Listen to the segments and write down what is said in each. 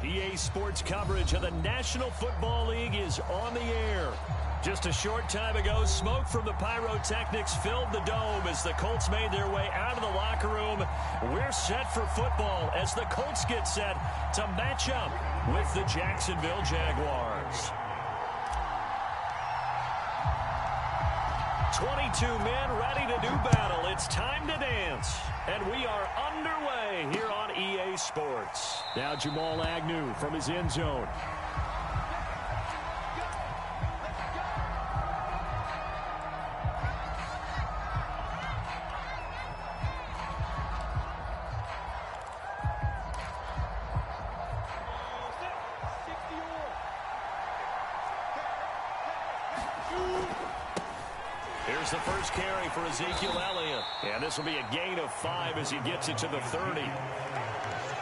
EA Sports coverage of the National Football League is on the air. Just a short time ago, smoke from the pyrotechnics filled the dome as the Colts made their way out of the locker room. We're set for football as the Colts get set to match up with the Jacksonville Jaguars. 22 men ready to do battle. It's time to dance. And we are underway here on EA Sports. Now Jamal Agnew from his end zone. Here's the first carry for Ezekiel Elliott. And this will be a gain of 5 as he gets it to the 30.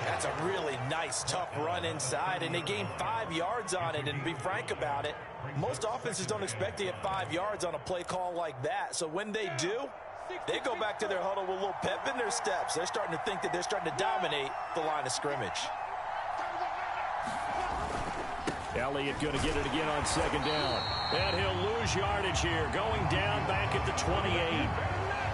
That's a really nice, tough run inside, and they gained 5 yards on it. And to be frank about it, most offenses don't expect to get 5 yards on a play call like that. So when they do, they go back to their huddle with a little pep in their steps. They're starting to think that they're starting to dominate the line of scrimmage. Elliott going to get it again on second down. And he'll lose yardage here, going down back at the 28.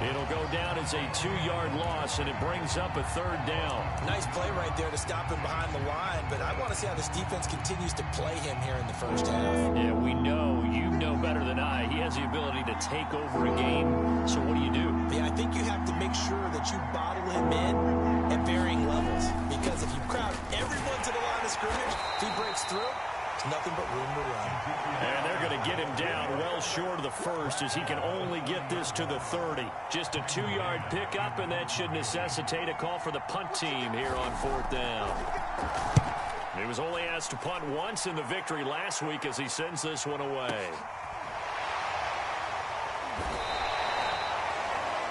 It'll go down as a 2-yard loss, and it brings up a third down. Nice play right there to stop him behind the line, but I want to see how this defense continues to play him here in the first half. Yeah, we know. You know better than I. He has the ability to take over a game. So what do you do? Yeah, I think you have to make sure that you bottle him in at varying levels, because if you crowd everyone to the line of scrimmage, if he breaks through, nothing but room to run. And they're going to get him down well short of the first as he can only get this to the 30. Just a 2-yard pickup, and that should necessitate a call for the punt team here on 4th down. He was only asked to punt once in the victory last week as he sends this one away.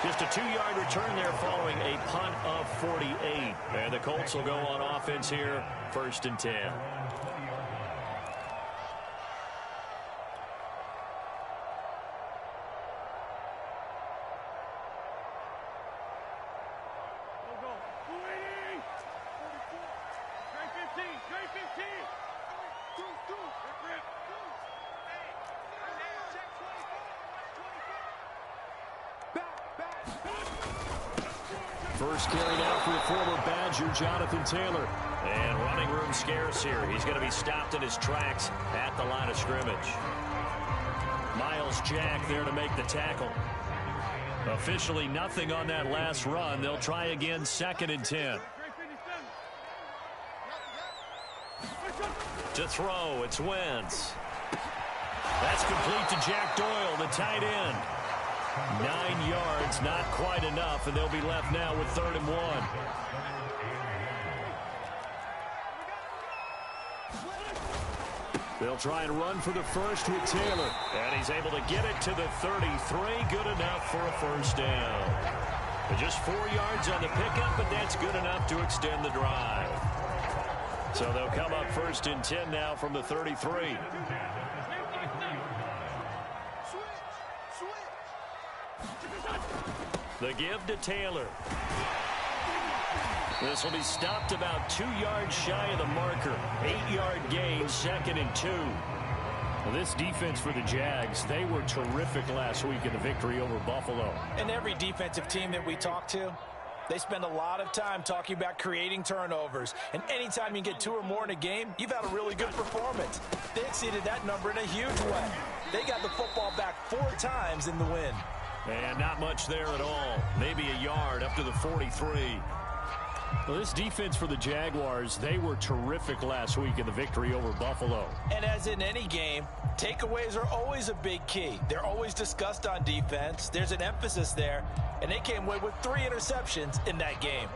Just a 2-yard return there following a punt of 48. And the Colts will go on offense here, 1st and 10. First carry now for the former Badger, Jonathan Taylor. And running room scarce here. He's going to be stopped in his tracks at the line of scrimmage. Miles Jack there to make the tackle. Officially nothing on that last run. They'll try again, 2nd and 10. To throw, it's Wentz. That's complete to Jack Doyle, the tight end. 9 yards, not quite enough, and they'll be left now with 3rd and 1. They'll try and run for the first with Taylor. And he's able to get it to the 33. Good enough for a first down. Just 4 yards on the pickup, but that's good enough to extend the drive. So they'll come up 1st and 10 now from the 33. The give to Taylor. This will be stopped about 2 yards shy of the marker. 8-yard gain, 2nd and 2. Well, this defense for the Jags, they were terrific last week in the victory over Buffalo. And every defensive team that we talk to, they spend a lot of time talking about creating turnovers. And anytime you get 2 or more in a game, you've had a really good performance. They exceeded that number in a huge way. They got the football back 4 times in the win. And not much there at all. Maybe a yard up to the 43. Well, this defense for the Jaguars, they were terrific last week in the victory over Buffalo. And as in any game, takeaways are always a big key. They're always discussed on defense. There's an emphasis there, and they came away with 3 interceptions in that game.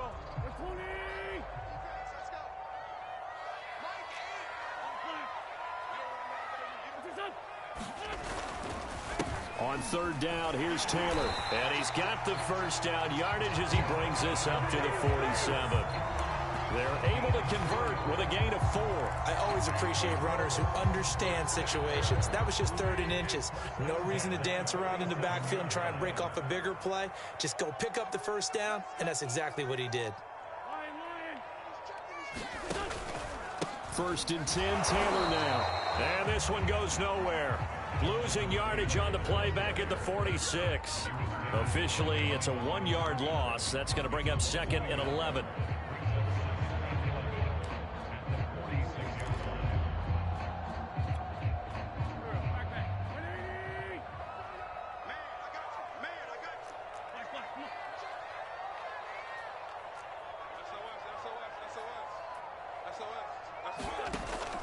On 3rd down, here's Taylor. And he's got the first down yardage as he brings this up to the 47. They're able to convert with a gain of 4. I always appreciate runners who understand situations. That was just 3rd and inches. No reason to dance around in the backfield and try and break off a bigger play. Just go pick up the first down, and that's exactly what he did. First and 10, Taylor now. And this one goes nowhere. Losing yardage on the play back at the 46. Officially, it's a 1-yard loss. That's going to bring up 2nd and 11.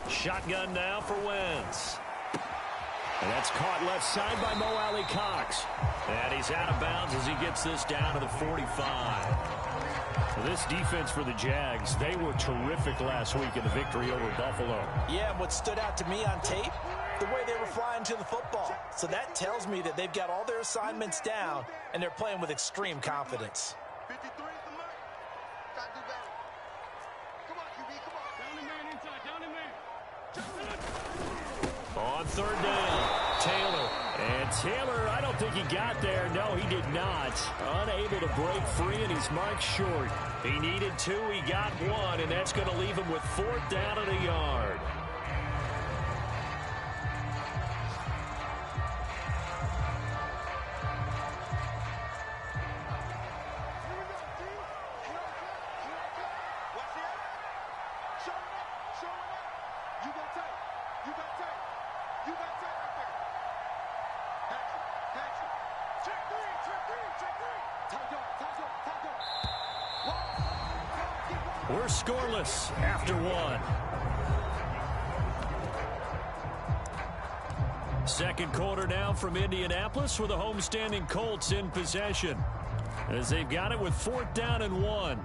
Shotgun now for Wentz. And that's caught left side by Mo Alley Cox. And he's out of bounds as he gets this down to the 45. Well, this defense for the Jags, they were terrific last week in the victory over Buffalo. Yeah, and what stood out to me on tape, the way they were flying to the football. So that tells me that they've got all their assignments down, and they're playing with extreme confidence. 53 is the mark. Try to do better. Come on, QB, come on. Down the man inside, down the man. On 3rd down, Taylor. And Taylor, I don't think he got there. No, he did not. Unable to break free, and he's marked short. He needed 2, he got 1, and that's going to leave him with 4th down and a yard. We're scoreless after 1. Second quarter now from Indianapolis with the homestanding Colts in possession as they've got it with 4th down and 1.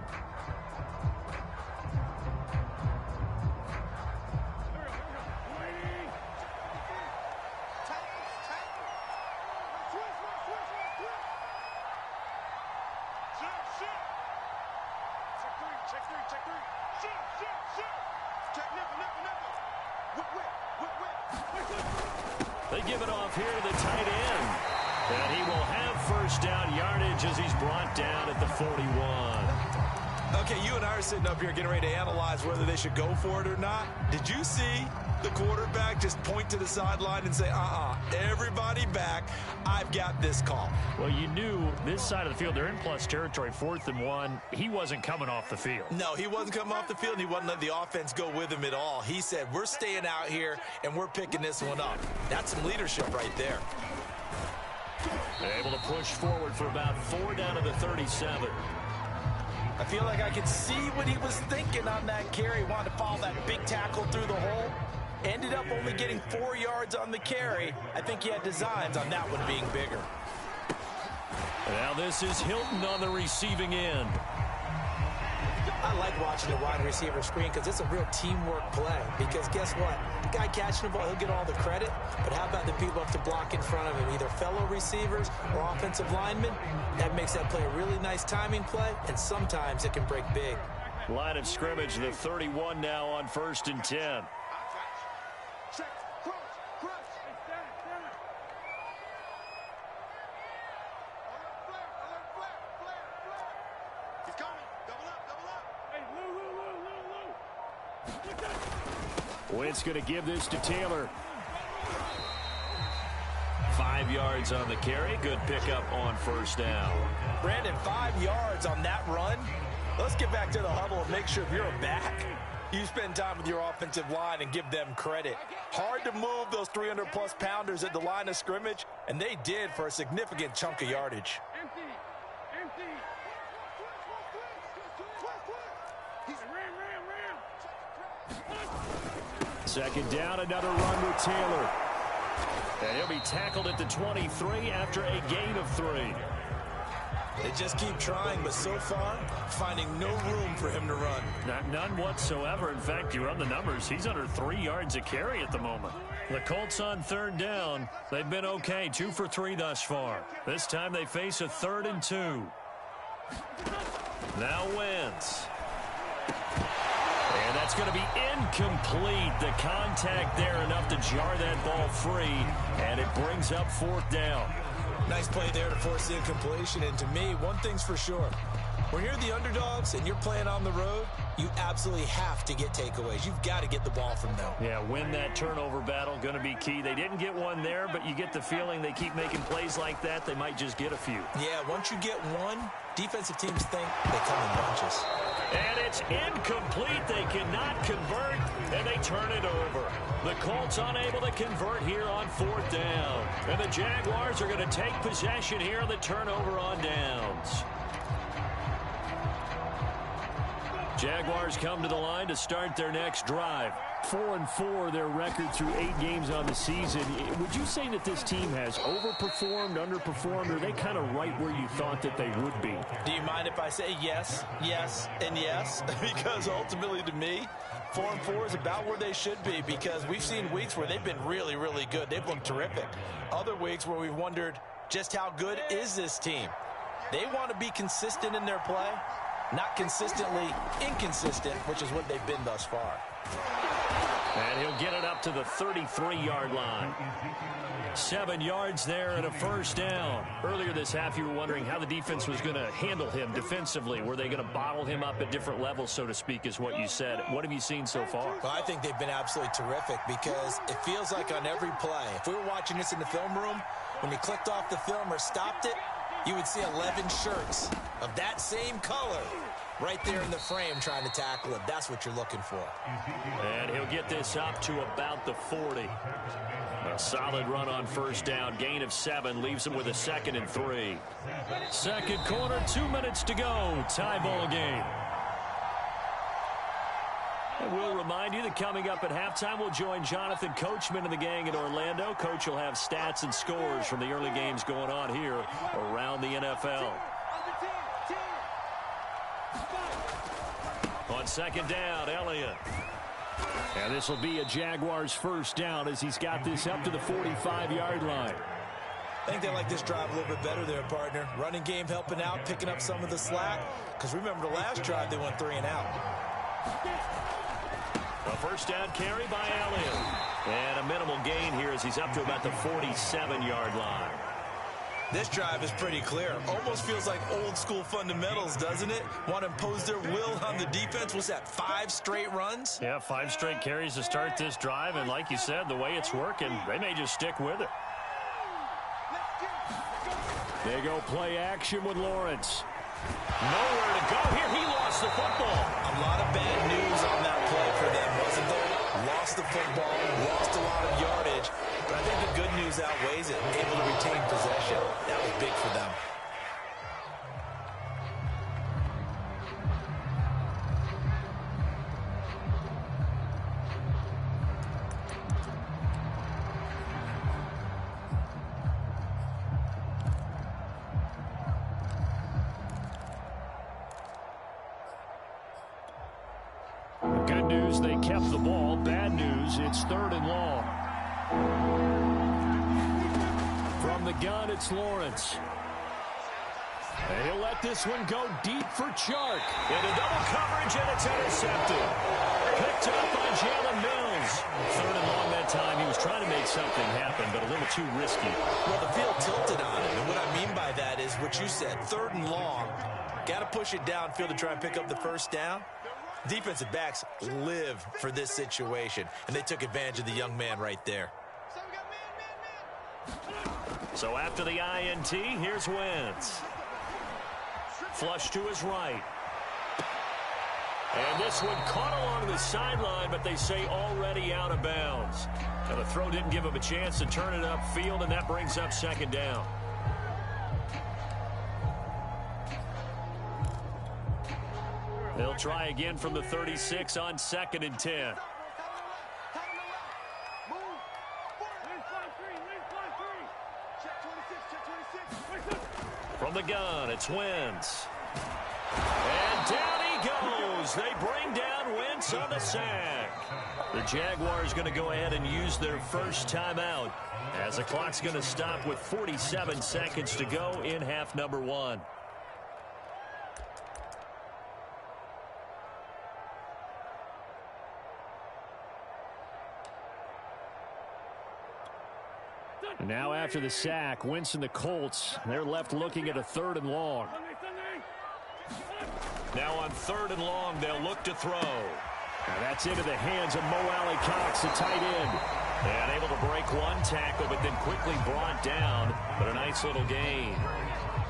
They give it off here to the tight end. And he will have 1st down yardage as he's brought down at the 41. Okay, you and I are sitting up here getting ready to analyze whether they should go for it or not. Did you see the quarterback just point to the sideline and say, everybody back, I've got this call? Well, you knew this side of the field, they're in plus territory, 4th and 1. He wasn't coming off the field. No, he wasn't coming off the field, and he wasn't letting the offense go with him at all. He said, we're staying out here, and we're picking this one up. That's some leadership right there. Able to push forward for about 4 down to the 37. I feel like I could see what he was thinking on that carry. Wanted to follow that big tackle through the hole. Ended up only getting 4 yards on the carry. I think he had designs on that one being bigger. Now this is Hilton on the receiving end. I like watching the wide receiver screen because it's a real teamwork play. Because guess what? The guy catching the ball, he'll get all the credit. But how about the people up to block in front of him? Either fellow receivers or offensive linemen. That makes that play a really nice timing play. And sometimes it can break big. Line of scrimmage, the 31 now on 1st and 10. Wentz going to give this to Taylor. 5 yards on the carry. Good pickup on 1st down. Brandon, 5 yards on that run. Let's get back to the huddle and make sure if you're a back, you spend time with your offensive line and give them credit. Hard to move those 300-plus pounders at the line of scrimmage, and they did for a significant chunk of yardage. Second down, another run with Taylor. And he'll be tackled at the 23 after a gain of 3. They just keep trying, but so far, finding no room for him to run. None whatsoever. In fact, you run the numbers. He's under 3 yards a carry at the moment. The Colts on 3rd down. They've been okay, 2 for 3 thus far. This time they face a 3rd and 2. Now Wentz. And that's going to be incomplete. The contact there enough to jar that ball free, and it brings up 4th down. Nice play there to force the incompletion. And to me, one thing's for sure. When you're the underdogs and you're playing on the road, you absolutely have to get takeaways. You've got to get the ball from them. Yeah, win that turnover battle, going to be key. They didn't get one there, but you get the feeling they keep making plays like that, they might just get a few. Yeah, once you get one, defensive teams think they come in bunches. And it's incomplete. They cannot convert, and they turn it over. The Colts unable to convert here on 4th down. And the Jaguars are going to take possession here on the turnover on downs. Jaguars come to the line to start their next drive. 4-4 their record through 8 games on the season. Would you say that this team has overperformed, underperformed, or are they kind of right where you thought that they would be? Do you mind if I say yes, yes, and yes? Because ultimately to me, 4-4 is about where they should be, because we've seen weeks where they've been really, really good. They've looked terrific. Other weeks where we've wondered just how good is this team. They want to be consistent in their play. Not consistently inconsistent, which is what they've been thus far. And he'll get it up to the 33-yard line. 7 yards there and a first down. Earlier this half, you were wondering how the defense was going to handle him defensively. Were they going to bottle him up at different levels, so to speak, is what you said. What have you seen so far? Well, I think they've been absolutely terrific, because it feels like on every play, if we were watching this in the film room, when you clicked off the film or stopped it, you would see 11 shirts of that same color right there in the frame trying to tackle him. That's what you're looking for. And he'll get this up to about the 40. A solid run on first down. Gain of 7 leaves him with a 2nd and 3. Second quarter, 2 minutes to go. Tie ball game. And we'll remind you that coming up at halftime, we'll join Jonathan Coachman and the gang in Orlando. Coach will have stats and scores from the early games going on here around the NFL. On second down, Elliott. And this will be a Jaguars first down as he's got this up to the 45-yard line. I think they like this drive a little bit better there, partner. Running game helping out, picking up some of the slack. Because remember the last drive, they went 3 and out. A first down carry by Elliott. And a minimal gain here as he's up to about the 47-yard line. This drive is pretty clear. Almost feels like old school fundamentals, doesn't it? Want to impose their will on the defense. Was that 5 straight runs? Yeah, 5 straight carries to start this drive. And like you said, the way it's working, they may just stick with it. They go play action with Lawrence. Nowhere to go here. He lost the football. A lot of bad news on that play for them, wasn't there? Lost the football, lost a lot of yardage. But I think the good news outweighs it. Able to retain possession. That was big for them. Good news, they kept the ball. Bad news, it's 3rd and long. From the gun, it's Lawrence. And he'll let this one go deep for Chark. Into double coverage, and it's intercepted. Picked up by Jalen Mills. 3rd and long that time. He was trying to make something happen, but a little too risky. Well, the field tilted on him, and what I mean by that is what you said, 3rd and long. Got to push it downfield to try and pick up the first down. Defensive backs live for this situation, and they took advantage of the young man right there. So after the INT, here's Wentz. Flush to his right. And this one caught along the sideline, but they say already out of bounds. Now the throw didn't give him a chance to turn it upfield, and that brings up 2nd down. They'll try again from the 36 on 2nd and 10. From the gun, it's Wentz. And down he goes. They bring down Wentz on the sack. The Jaguars going to go ahead and use their first timeout as the clock's going to stop with 47 seconds to go in half number 1. Now after the sack, Wentz and the Colts, they're left looking at a 3rd and long. Now on 3rd and long, they'll look to throw. And that's into the hands of Mo Alley-Cox, the tight end. And able to break one tackle, but then quickly brought down. But a nice little gain.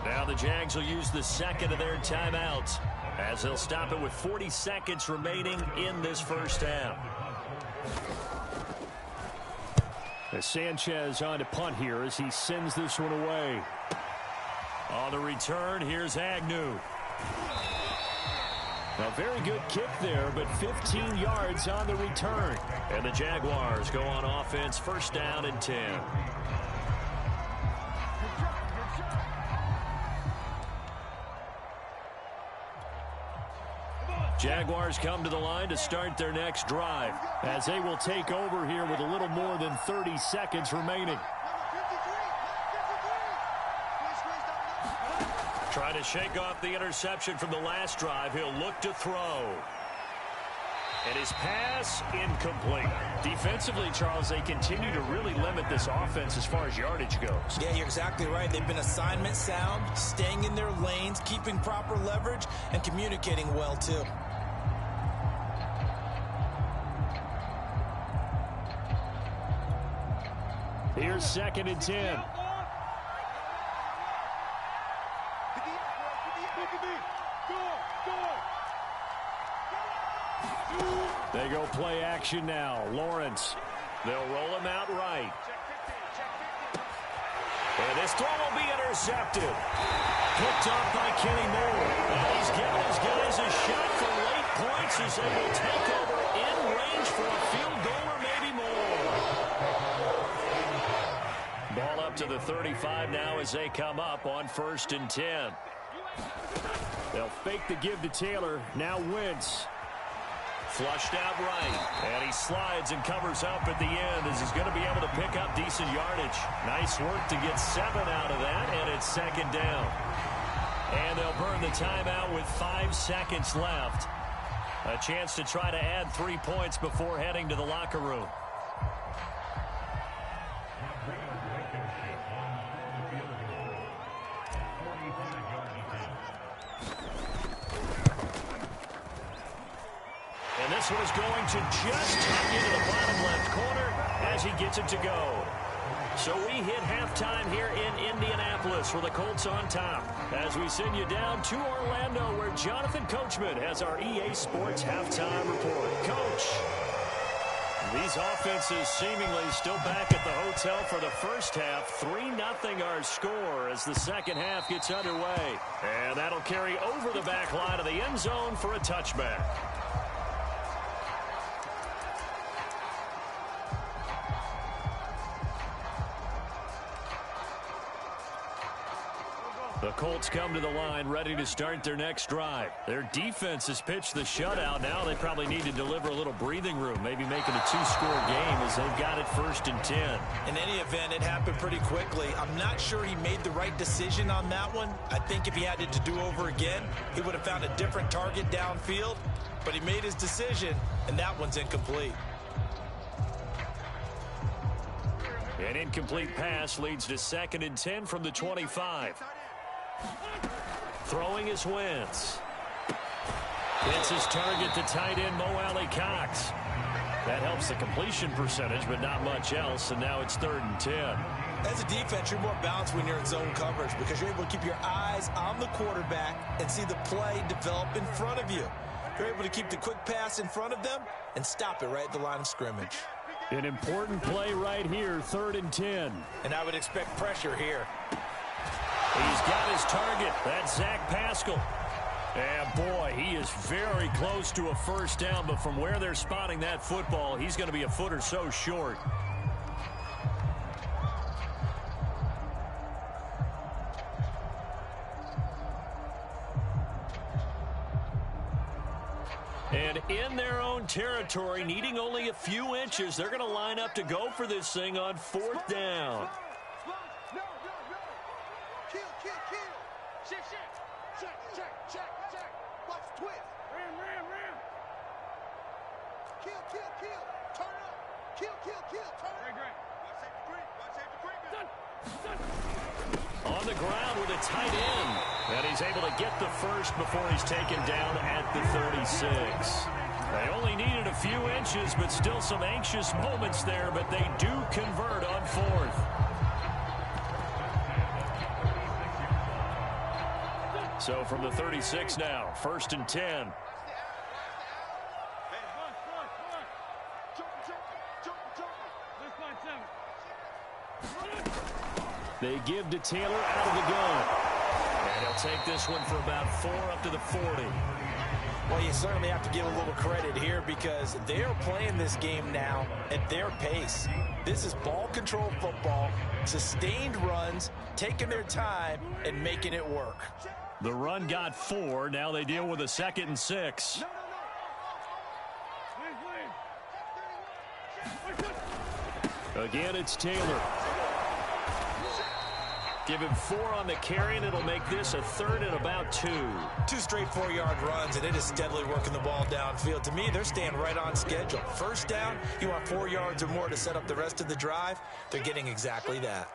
Now the Jags will use the second of their timeouts, as they'll stop it with 40 seconds remaining in this first half. As Sanchez on to punt here as he sends this one away. On the return, here's Agnew. A very good kick there, but 15 yards on the return. And the Jaguars go on offense, 1st down and 10. Jaguars come to the line to start their next drive, as they will take over here with a little more than 30 seconds remaining. Trying to shake off the interception from the last drive. He'll look to throw. And his pass incomplete. Defensively, Charles, they continue to really limit this offense as far as yardage goes. Yeah, you're exactly right. They've been assignment sound, staying in their lanes, keeping proper leverage, and communicating well, too. Here's 2nd and 10. They go play action now. Lawrence. They'll roll him out right. And this throw will be intercepted. Picked off by Kenny Moore. And he's giving his guys a shot for late points as they will take over in range for a field goal or maybe more. Ball up to the 35 now as they come up on 1st and 10. They'll fake the give to Taylor. Now Wentz. Flushed out right. And he slides and covers up at the end as he's going to be able to pick up decent yardage. Nice work to get 7 out of that, and it's 2nd down. And they'll burn the timeout with 5 seconds left. A chance to try to add 3 points before heading to the locker room. And this one is going to just tuck into the bottom left corner as he gets it to go. So we hit halftime here in Indianapolis with the Colts on top, as we send you down to Orlando, where Jonathan Coachman has our EA Sports halftime report. Coach, these offenses seemingly still back at the hotel for the first half. 3-0 our score as the second half gets underway. And that'll carry over the back line of the end zone for a touchback. The Colts come to the line ready to start their next drive. Their defense has pitched the shutout. Now they probably need to deliver a little breathing room, maybe make it a 2-score game as they've got it 1st and 10. In any event, it happened pretty quickly. I'm not sure he made the right decision on that one. I think if he had it to do over again, he would have found a different target downfield. But he made his decision, and that one's incomplete. An incomplete pass leads to 2nd and 10 from the 25. Throwing is Wentz. It's his target, the tight end, Mo Alley-Cox. That helps the completion percentage, but not much else, and now it's 3rd and 10. As a defense, you're more balanced when you're in zone coverage because you're able to keep your eyes on the quarterback and see the play develop in front of you. You're able to keep the quick pass in front of them and stop it right at the line of scrimmage. An important play right here, 3rd and 10. And I would expect pressure here. He's got his target. That's Zach Pascal. And, boy, he is very close to a first down, but from where they're spotting that football, he's going to be a foot or so short. And in their own territory, needing only a few inches, they're going to line up to go for this thing on 4th down. On the ground with a tight end. And he's able to get the first before he's taken down at the 36. They only needed a few inches, but still some anxious moments there, but they do convert on fourth. So from the 36 now, 1st and 10. They give to Taylor out of the gun. And he'll take this one for about 4 up to the 40. Well, you certainly have to give a little credit here because they're playing this game now at their pace. This is ball control football, sustained runs, taking their time and making it work. The run got 4. Now they deal with a 2nd and 6. Again, it's Taylor. Give him 4 on the carry, and it'll make this a 3rd and about 2. 2 straight 4-yard runs, and it is steadily working the ball downfield. To me, they're staying right on schedule. First down, you want 4 yards or more to set up the rest of the drive. They're getting exactly that.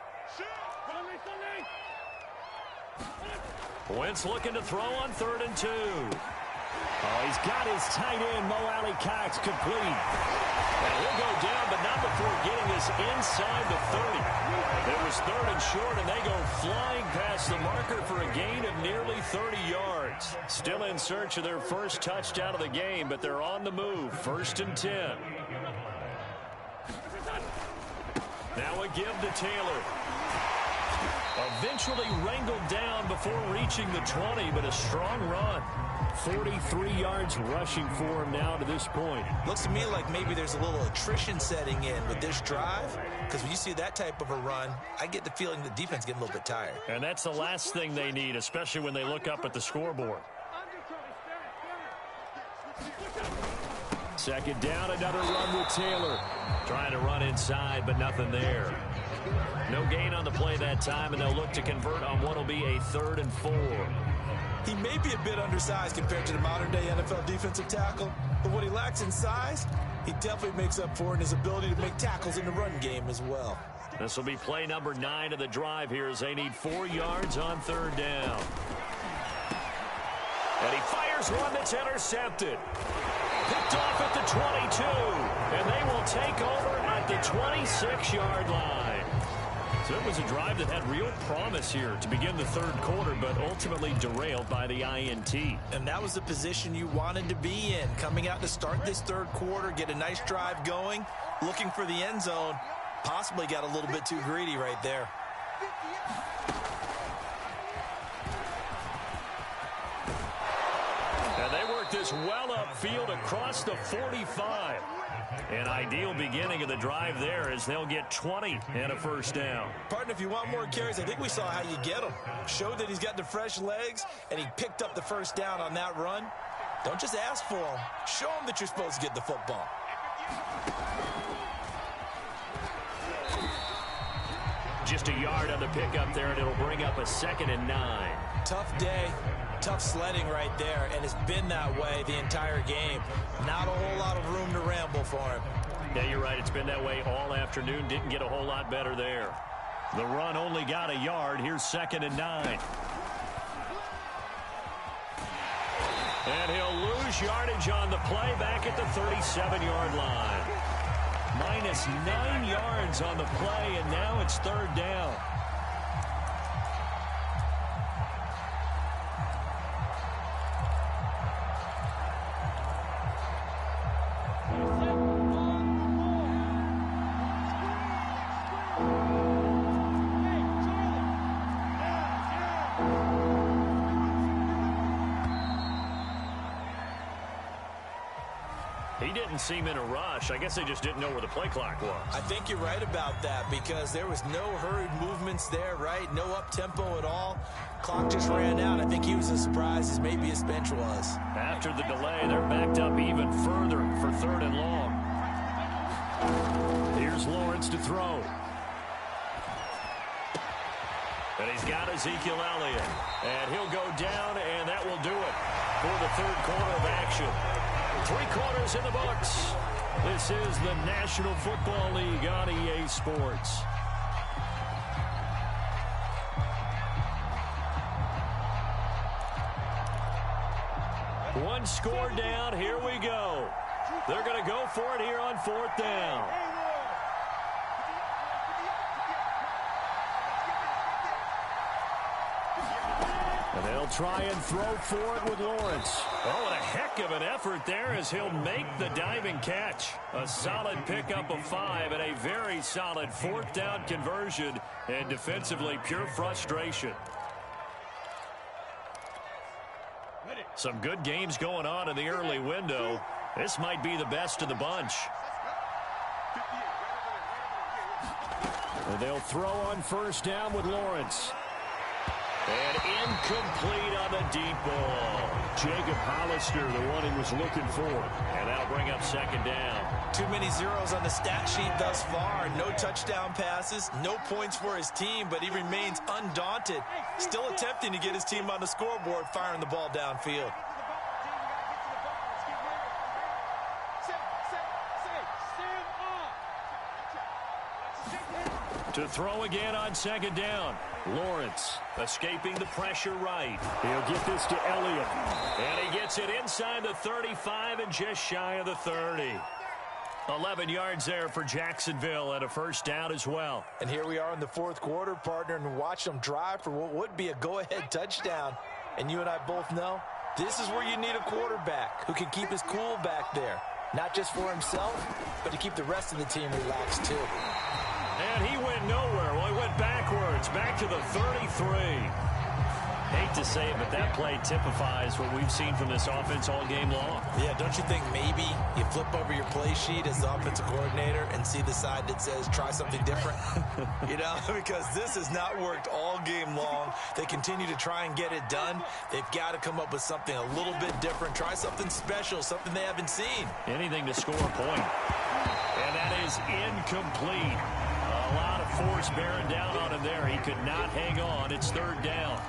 Wentz looking to throw on 3rd and 2. Oh, he's got his tight end, Mo Alley-Cox, complete. And he'll go down, but not before getting this inside the 30. It was 3rd and short, and they go flying past the marker for a gain of nearly 30 yards. Still in search of their first touchdown of the game, but they're on the move. 1st and 10. Now a give to Taylor. Eventually wrangled down before reaching the 20, but a strong run. 43 yards rushing for him now to this point. Looks to me like maybe there's a little attrition setting in with this drive, because when you see that type of a run, I get the feeling the defense getting a little bit tired. And that's the last thing they need, especially when they look up at the scoreboard. 2nd down, another run with Taylor. Trying to run inside, but nothing there. No gain on the play that time, and they'll look to convert on what will be a 3rd and 4. He may be a bit undersized compared to the modern-day NFL defensive tackle, but what he lacks in size, he definitely makes up for in his ability to make tackles in the run game as well. This will be play number 9 of the drive here as they need 4 yards on 3rd down. And he fires one that's intercepted. Picked off at the 22, and they will take over at the 26-yard line. So it was a drive that had real promise here to begin the 3rd quarter, but ultimately derailed by the INT. And that was the position you wanted to be in, coming out to start this 3rd quarter, get a nice drive going, looking for the end zone, possibly got a little bit too greedy right there. And they work this well upfield across the 45. An ideal beginning of the drive there as they'll get 20 and a 1st down. Partner, if you want more carries, I think we saw how you get him. Showed that he's got the fresh legs, and he picked up the 1st down on that run. Don't just ask for him. Show him that you're supposed to get the football. Just a yard on the pickup there, and it'll bring up a 2nd and 9. Tough day. Tough sledding right there, and it's been that way the entire game. Not a whole lot of room to ramble for him. Yeah, you're right. It's been that way all afternoon. Didn't get a whole lot better there. The run only got a yard. Here's 2nd and 9. And he'll lose yardage on the play back at the 37-yard line. Minus 9 yards on the play, and now it's 3rd down. Didn't seem in a rush. I guess they just didn't know where the play clock was. I think you're right about that because there was no hurried movements there, right? No up-tempo at all. Clock just ran out. I think he was as surprised as maybe his bench was. After the delay, they're backed up even further for 3rd and long. Here's Lawrence to throw. And he's got Ezekiel Elliott. And he'll go down, and that will do it for the 3rd quarter of action. 3 quarters in the books. This is the National Football League on EA Sports. One score down. Here we go. They're going to go for it here on 4th down. And they'll try and throw for it with Lawrence. Oh, and a heck of an effort there as he'll make the diving catch. A solid pickup of 5 and a very solid 4th down conversion. And defensively, pure frustration. Some good games going on in the early window. This might be the best of the bunch. And they'll throw on 1st down with Lawrence. And incomplete on the deep ball. Jacob Hollister, the one he was looking for. And that'll bring up 2nd down. Too many zeros on the stat sheet thus far. No touchdown passes, no points for his team, but he remains undaunted. Still attempting to get his team on the scoreboard, firing the ball downfield. To throw again on 2nd down. Lawrence escaping the pressure right. He'll get this to Elliott. And he gets it inside the 35 and just shy of the 30. 11 yards there for Jacksonville and a 1st down as well. And here we are in the 4th quarter, partner, and watch them drive for what would be a go-ahead touchdown. And you and I both know this is where you need a quarterback who can keep his cool back there. Not just for himself, but to keep the rest of the team relaxed too. And he went nowhere. Well, he went backwards, back to the 33. Hate to say it, but that play typifies what we've seen from this offense all game long. Yeah, don't you think maybe you flip over your play sheet as the offensive coordinator and see the side that says try something different? You know, because this has not worked all game long. They continue to try and get it done. They've got to come up with something a little bit different. Try something special, something they haven't seen. Anything to score a point. And that is incomplete. A lot of force bearing down on him there. He could not hang on. It's 3rd down.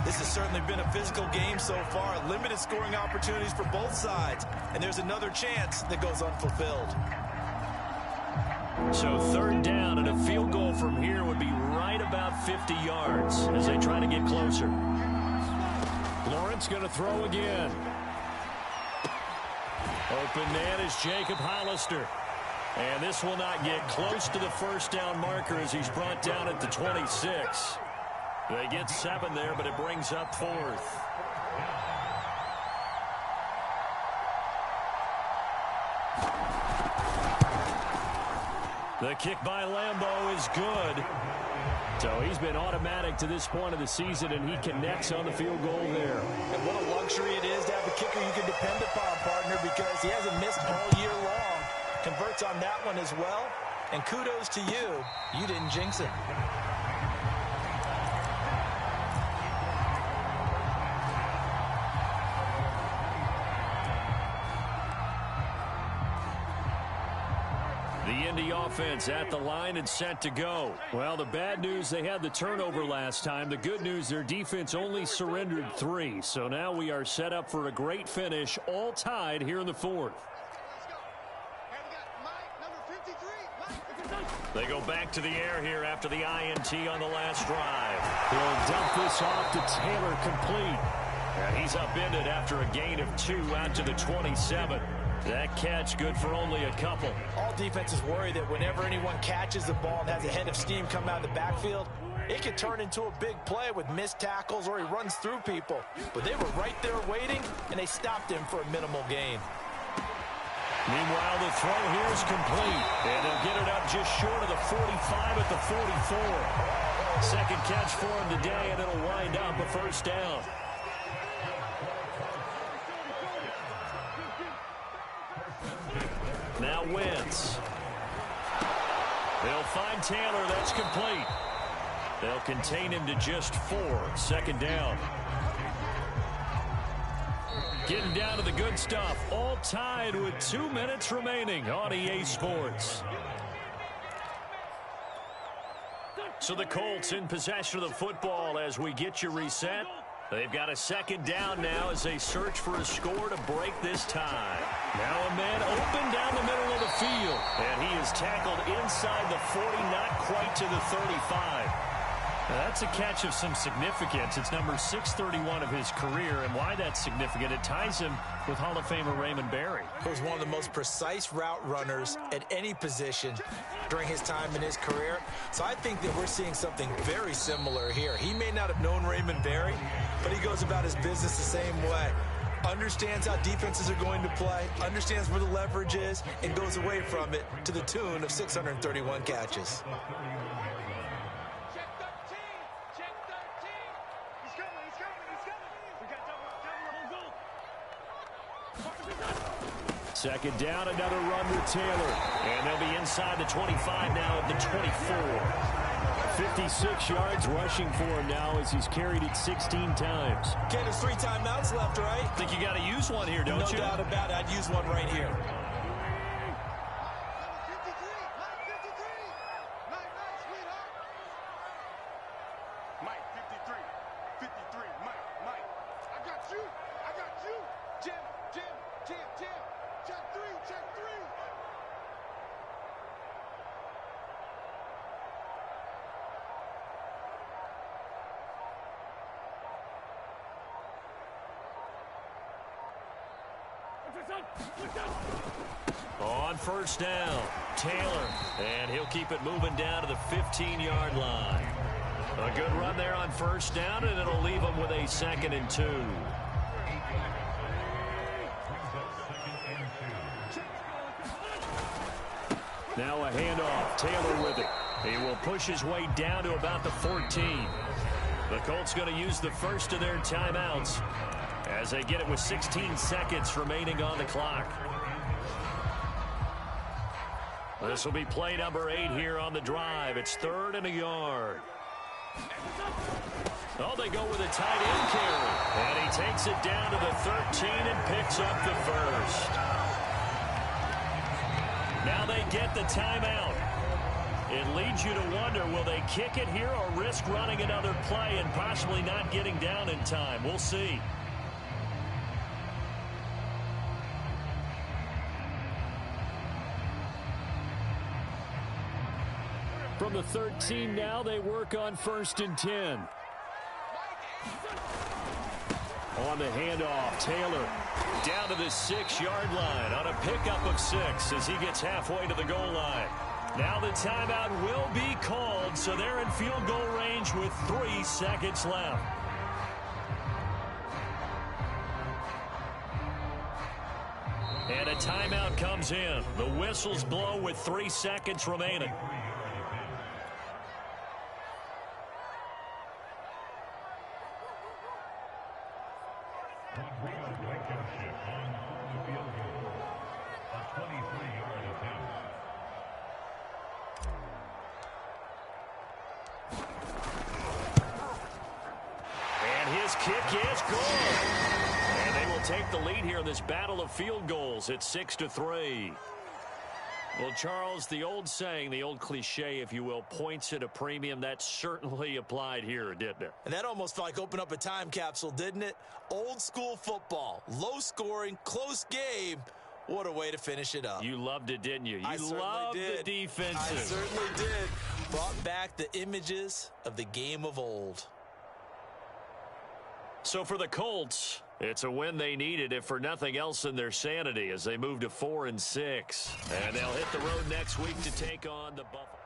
This has certainly been a physical game so far. Limited scoring opportunities for both sides. And there's another chance that goes unfulfilled. So 3rd down, and a field goal from here would be right about 50 yards as they try to get closer. Lawrence going to throw again. Open man is Jacob Hollister. And this will not get close to the 1st down marker as he's brought down at the 26. They get 7 there, but it brings up 4th. The kick by Lambeau is good. So he's been automatic to this point of the season, and he connects on the field goal there. And what a luxury it is to have a kicker you can depend upon, partner, because he hasn't missed all year long. Converts on that one as well. And kudos to you. You didn't jinx him. The Indy offense at the line and set to go. Well, the bad news, they had the turnover last time. The good news, their defense only surrendered 3. So now we are set up for a great finish, all tied here in the 4th. They go back to the air here after the INT on the last drive. He'll dump this off to Taylor, complete. And he's upended after a gain of 2 out to the 27. That catch good for only a couple. All defenses worry that whenever anyone catches the ball and has a head of steam come out of the backfield, it could turn into a big play with missed tackles or he runs through people. But they were right there waiting, and they stopped him for a minimal gain. Meanwhile, the throw here is complete. And they'll get it up just short of the 45 at the 44. Second catch for him today, and it'll wind up a 1st down. Now Wentz. They'll find Taylor. That's complete. They'll contain him to just 4. 2nd down. Getting down to the good stuff. All tied with 2 minutes remaining on EA Sports. So the Colts in possession of the football as we get you reset. They've got a 2nd down now as they search for a score to break this tie. Now a man open down the middle of the field. And he is tackled inside the 40, not quite to the 35. That's a catch of some significance. It's number 631 of his career, and why that's significant, it ties him with Hall of Famer Raymond Berry. He was one of the most precise route runners at any position during his time in his career. So I think that we're seeing something very similar here. He may not have known Raymond Berry, but he goes about his business the same way. Understands how defenses are going to play, understands where the leverage is, and goes away from it to the tune of 631 catches. Second down, another run with Taylor. And they'll be inside the 25 now at the 24. 56 yards rushing for him now as he's carried it 16 times. Ken, there's 3 timeouts left, right? Think you got to use one here, don't you? No doubt about it. I'd use one right here. On first down, Taylor, and he'll keep it moving down to the 15-yard line. A good run there on first down, and it'll leave him with a 2nd and 2. Now a handoff, Taylor with it. He will push his way down to about the 14. The Colts going to use the first of their timeouts as they get it with 16 seconds remaining on the clock. This will be play number 8 here on the drive. It's 3rd and a yard. Oh, they go with a tight end carry. And he takes it down to the 13 and picks up the first. Now they get the timeout. It leads you to wonder, will they kick it here or risk running another play and possibly not getting down in time? We'll see. From the 13 now, they work on 1st and 10. On the handoff, Taylor down to the 6-yard line on a pickup of 6 as he gets halfway to the goal line. Now the timeout will be called, so they're in field goal range with 3 seconds left. And a timeout comes in. The whistles blow with 3 seconds remaining. Kick is good. And they will take the lead here in this battle of field goals at 6-3. Well, Charles, the old saying, the old cliche, if you will, points at a premium, that certainly applied here, didn't it? And that almost felt like opened up a time capsule, didn't it? Old school football, low scoring, close game. What a way to finish it up. You loved it, didn't you? You loved the defensive. I certainly did. Brought back the images of the game of old. So for the Colts, it's a win they needed, if for nothing else in their sanity, as they move to 4-6. And they'll hit the road next week to take on the Buffalo.